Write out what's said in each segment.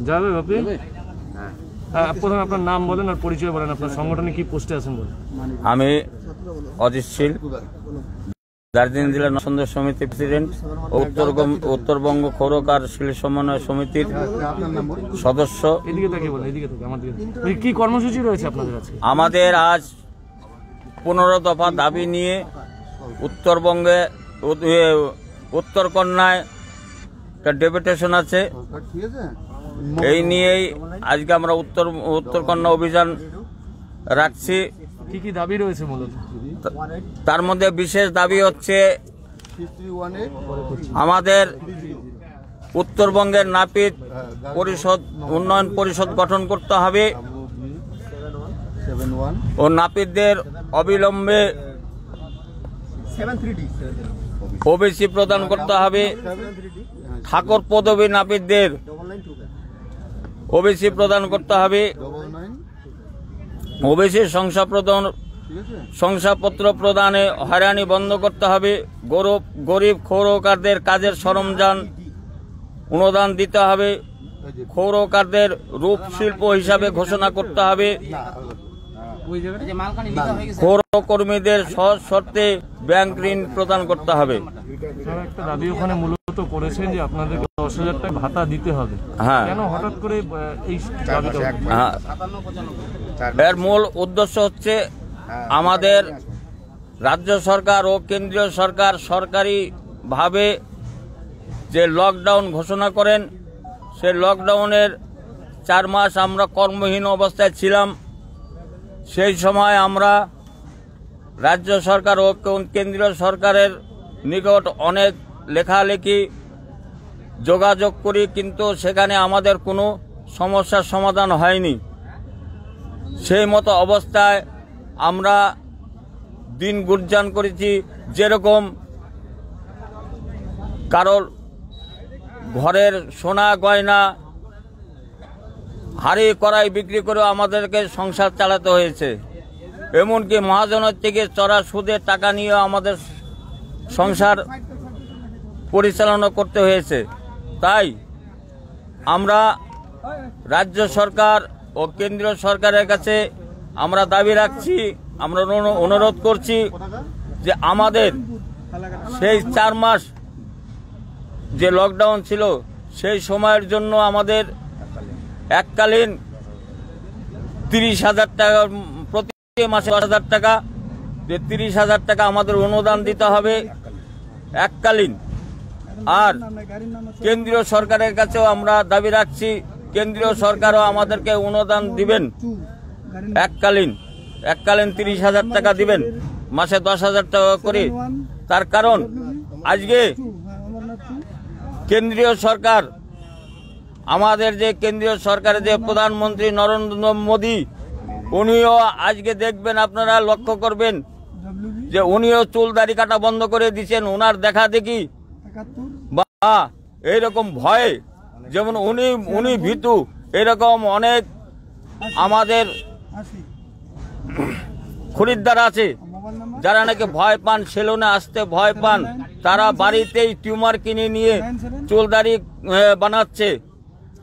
যাবে বাপি? হ্যাঁ, প্রথমে আপনার নাম বলেন আর পরিচয় বলেন, আপনার সংগঠনে কি পোস্টে আছেন বলেন। আমি অজিত শীল, দার্জিলিং জেলা নরসুন্দর সমিতি প্রেসিডেন্ট, উত্তরবঙ্গ ক্ষৌরকার শিল্প সমন্বয় সমিতির সদস্য। এদিকে তাকিয়ে বলেন, এদিকে তাকিয়ে আমার দিকে। কি কর্মসূচি রয়েছে আপনাদের আজকে? আমাদের আজ 15 দফা দাবি নিয়ে উত্তরবঙ্গে উত্তরকন্যায় একটা ডেপুটেশন আছে। এই নিয়েই আজকে আমরা উত্তরকন্যা অভিযান রাখছি। কি কি দাবি রয়েছে মূলত? তার মধ্যে বিশেষ দাবি হচ্ছে আমাদের উত্তরবঙ্গের নাপিত পরিষদ উন্নয়ন পরিষদ গঠন করতে হবে ও নাপিতদের অবিলম্বে ওবিসি প্রদান করতে হবে। ঠাকুর পদবী নাপিতদের ওবিসি প্রদান করতে হবে। ওবিসি শংসাপত্র প্রদানে হয়রানি বন্ধ করতে হবে। গরিব ক্ষৌরকারদের কাজের সরঞ্জাম অনুদান দিতে হবে। ক্ষৌরকারদের রূপ শিল্প হিসাবে ঘোষণা করতে হবে। ক্ষৌরকর্মীদের সহজ শর্তে ব্যাংক ঋণ প্রদান করতে হবে। একটা দাবি ওখানে মূলত করেছেন যে আপনাদেরকে 10,000 টাকা ভাতা দিতে হবে। হ্যাঁ, কেন হঠাৎ করে এই দাবিটা? এর মূল উদ্দেশ্য হচ্ছে আমাদের রাজ্য সরকার ও কেন্দ্রীয় সরকার সরকারিভাবে যে লকডাউন ঘোষণা করেন, সেই লকডাউনের 4 মাস আমরা কর্মহীন অবস্থায় ছিলাম। সেই সময় আমরা রাজ্য সরকার ও কেন্দ্রীয় সরকারের নিকট অনেক লেখালেখি যোগাযোগ করি, কিন্তু সেখানে আমাদের কোনো সমস্যার সমাধান হয়নি। সেই মতো অবস্থায় আমরা দিন গুর্জান করেছি। যেরকম কারোর ঘরের সোনা গয়না হাড়ি কড়াই বিক্রি করে আমাদেরকে সংসার চালাতে হয়েছে। এমনকি মহাজনের থেকে চড়া সুদে টাকা নিয়ে আমাদের সংসার পরিচালনা করতে হয়েছে। তাই আমরা রাজ্য সরকার ও কেন্দ্রীয় সরকারের কাছে আমরা দাবি রাখছি, আমরা অনুরোধ করছি যে আমাদের সেই 4 মাস যে লকডাউন ছিল সেই সময়ের জন্য আমাদের এককালীন 30,000 টাকা, প্রতি মাসে 10,000 টাকা, যে 30,000 টাকা আমাদের অনুদান দিতে হবে এককালীন। আর কেন্দ্রীয় সরকারের কাছেও আমরা দাবি রাখছি, কেন্দ্রীয় সরকারও আমাদেরকে অনুদান দিবেন এককালীন 30,000 টাকা দিবেন, মাসে 10,000 টাকা করে। তার কারণ আজকে কেন্দ্রীয় সরকার, আমাদের যে কেন্দ্রীয় সরকারের যে প্রধানমন্ত্রী নরেন্দ্র মোদী, উনিও আজকে দেখবেন, আপনারা লক্ষ্য করবেন যে উনিও চুল দাড়ি কাটা বন্ধ করে দিচ্ছেন। ওনার দেখা দেখি বা এইরকম ভয়ে, যেমন উনি ভীতু, এরকম অনেক আমাদের খরিদ্দার আছে যারা নাকি ভয় পান, সেলুনে আসতে ভয় পান। তারা বাড়িতেই টিউমার কিনে নিয়ে চুল দাড়ি বানাচ্ছে।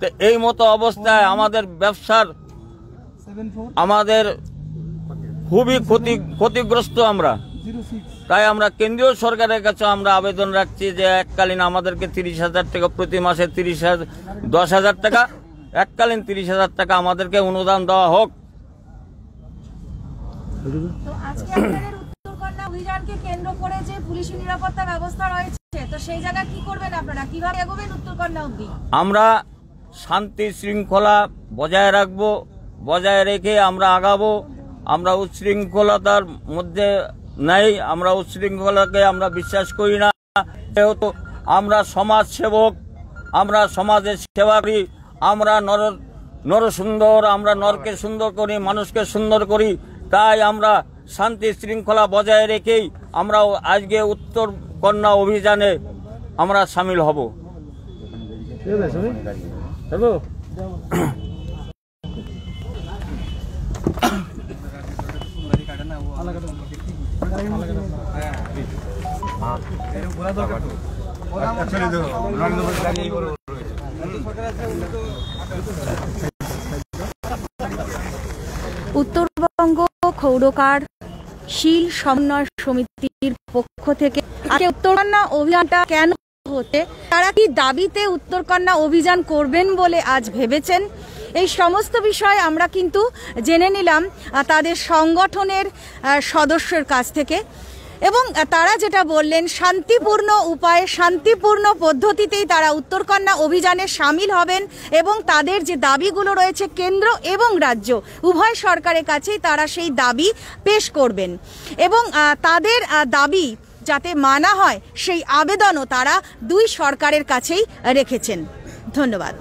তো এই মতো অবস্থায় আমাদের ব্যবসার আমাদের খুবই ক্ষতিগ্রস্ত আমরা। তাই আমরা কেন্দ্রীয় সরকারের কাছে আমরা আবেদন রাখছি যে এককালীন আমাদেরকে 30,000 টাকা, প্রতি মাসে 10,000 টাকা, এককালীন 30,000 টাকা আমাদেরকে অনুদান দেওয়া হোক। অভিযানকে কেন্দ্র করে যে পুলিশ নিরাপত্তা ব্যবস্থা রয়েছে, তো সেই জায়গায় কি করবেন আপনারা, কিভাবে এগোবেন উত্তরকন্যা অবধি? আমরা শান্তি শৃঙ্খলা বজায় রাখবো, বজায় রেখে আমরা আগাবো। আমরা উচ্ছৃঙ্খলতার মধ্যে নাই, আমরা উচ্ছৃঙ্খলাকে আমরা বিশ্বাস করি না। যেহেতু আমরা সমাজ সেবক, আমরা সমাজের সেবা করি, আমরা নরসুন্দর, আমরা নরকে সুন্দর করি, মানুষকে সুন্দর করি। তাই আমরা শান্তি শৃঙ্খলা বজায় রেখেই আমরা আজকে উত্তরকন্যা অভিযানে আমরা সামিল হব। উত্তরবঙ্গ ক্ষৌরকার শিল সমন্বয় সমিতির পক্ষ থেকে আজকে উত্তরকন্যা অভিযানটা কেন হতে, তারা কি দাবিতে উত্তরকন্যা অভিযান করবেন বলে আজ ভেবেছেন, এই সমস্ত বিষয় আমরা কিন্তু জেনে নিলাম তাদের সংগঠনের সদস্যের কাছ থেকে। এবং তারা যেটা বললেন, শান্তিপূর্ণ উপায়ে শান্তিপূর্ণ পদ্ধতিতেই তারা উত্তরকন্যা অভিযানে সামিল হবেন এবং তাদের যে দাবিগুলো রয়েছে কেন্দ্র এবং রাজ্য উভয় সরকারের কাছেই তারা সেই দাবি পেশ করবেন এবং তাদের দাবি যাতে মানা হয় সেই আবেদনও তারা দুই সরকারের কাছেই রেখেছেন। ধন্যবাদ।